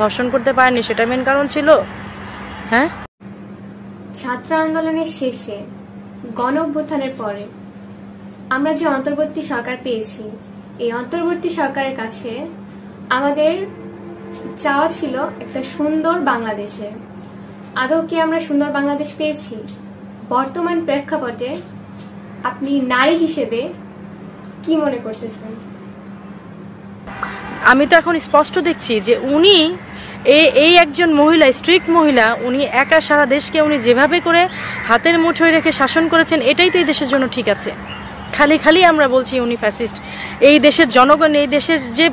ধর্ষণ করতে পারেননি, সেটা মেন কারণ ছিল। হ্যাঁ, ছাত্র আন্দোলনের শেষে গণ অভ্যুত্থানের পরে আমরা যে অন্তর্বর্তী সরকার পেয়েছি, এই অন্তর্বর্তী সরকারের কাছে আমাদের চাওয়া ছিল একটা সুন্দর বাংলাদেশে। আদৌ কি আমরা সুন্দর বাংলাদেশ পেয়েছি? বর্তমান প্রেক্ষাপটে আপনি নারী হিসেবে কি মনে করতেছেন? আমি তো এখন স্পষ্ট দেখছি যে উনি এই একজন মহিলা, স্ট্রিক্ট মহিলা, উনি একা সারা দেশকে উনি যেভাবে করে হাতের মুঠোয় রেখে শাসন করেছেন, এটাই তো এই দেশের জন্য ঠিক আছে। খালি খালি আমরা বলছি উনি ফ্যাসিস্ট। এই দেশের জনগণ, এই দেশের যে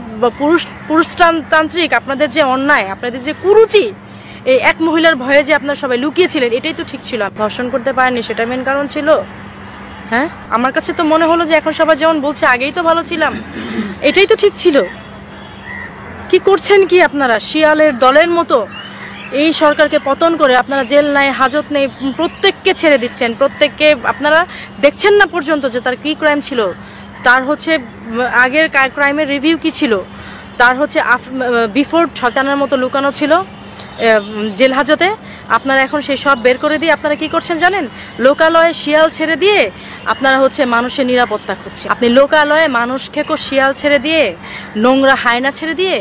পুরুষতান্ত্রিক আপনাদের যে অন্যায়, আপনাদের যে কুরুচি, এই এক মহিলার ভয়ে যে আপনারা সবাই লুকিয়েছিলেন, এটাই তো ঠিক ছিল। ধর্ষণ করতে পারেননি, সেটা মেন কারণ ছিল। হ্যাঁ, আমার কাছে তো মনে হলো যে এখন সবাই যেমন বলছে আগেই তো ভালো ছিলাম, এটাই তো ঠিক ছিল। কি করছেন কি আপনারা? শিয়ালের দলের মতো এই সরকারকে পতন করে আপনারা জেল নাই, হাজত নেই, প্রত্যেককে ছেড়ে দিচ্ছেন। প্রত্যেককে আপনারা দেখছেন না পর্যন্ত যে তার কি ক্রাইম ছিল, তার হচ্ছে আগের ক্রাইমের রিভিউ কি ছিল, তার হচ্ছে বিফোর ঠকানোর মতো লুকানো ছিল জেল হাজতে। আপনারা এখন সেই সব বের করে দিয়ে আপনারা কি করছেন জানেন? লোকালয়ে শিয়াল ছেড়ে দিয়ে আপনারা হচ্ছে মানুষের নিরাপত্তা খুঁজছেন। আপনি লোকালয়ে মানুষ খেকো শিয়াল ছেড়ে দিয়ে, নোংরা হায়না ছেড়ে দিয়ে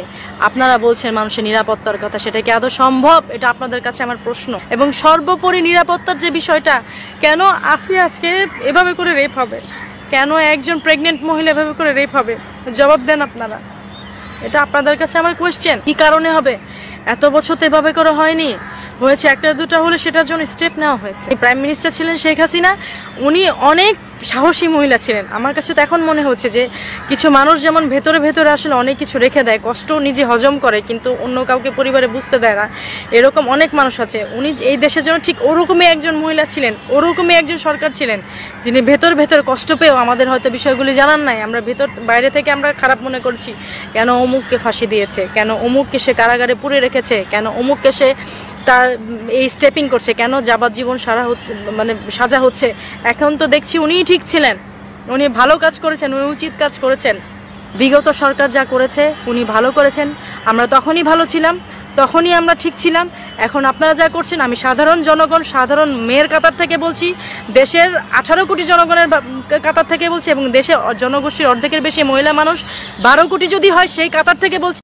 আপনারা বলছেন মানুষের নিরাপত্তার কথা। সেটা কি আদৌ সম্ভব? এটা আপনাদের কাছে আমার প্রশ্ন। এবং সর্বোপরি নিরাপত্তার যে বিষয়টা, কেন আসিয়া আজকে এভাবে করে রেপ হবে? কেন একজন প্রেগনেন্ট মহিলা এভাবে করে রেপ হবে? জবাব দেন আপনারা। এটা আপনাদের কাছে আমার কোয়েশ্চেন। কি কারণে হবে? এত বছর তো এভাবে করে হয়নি, হয়েছে একটা দুটা হলে সেটার জন্য স্টেপ নেওয়া হয়েছে। প্রাইম মিনিস্টার ছিলেন শেখ হাসিনা, উনি অনেক সাহসী মহিলা ছিলেন। আমার কাছে তো এখন মনে হচ্ছে যে কিছু মানুষ যেমন ভেতরে ভেতরে আসলে অনেক কিছু রেখে দেয়, কষ্ট নিজে হজম করে কিন্তু অন্য কাউকে পরিবারে বুঝতে দেয় না, এরকম অনেক মানুষ আছে। উনি এই দেশের জন্য ঠিক ওরকমই একজন মহিলা ছিলেন, ওরকমই একজন সরকার ছিলেন, যিনি ভেতর ভেতর কষ্ট পেয়েও আমাদের হয়তো বিষয়গুলি জানান নাই। আমরা ভেতর বাইরে থেকে আমরা খারাপ মনে করছি, কেন অমুককে ফাঁসি দিয়েছে, কেন অমুককে সে কারাগারে পুরে রেখেছে, কেন অমুককে সে তার এই স্টেপিং করছে, কেন যাবজ্জীবন সাজা হচ্ছে। এখন তো দেখছি উনিই ঠিক ছিলেন, উনি ভালো কাজ করেছেন, উনি উচিত কাজ করেছেন। বিগত সরকার যা করেছে উনি ভালো করেছেন, আমরা তখনই ভালো ছিলাম, তখনই আমরা ঠিক ছিলাম। এখন আপনারা যা করছেন, আমি সাধারণ জনগণ, সাধারণ মেয়ের কাতার থেকে বলছি, দেশের 18 কোটি জনগণের কাতার থেকে বলছি, এবং দেশে জনগোষ্ঠীর অর্ধেকের বেশি মহিলা মানুষ, 12 কোটি যদি হয় সেই কাতার থেকে বলছি।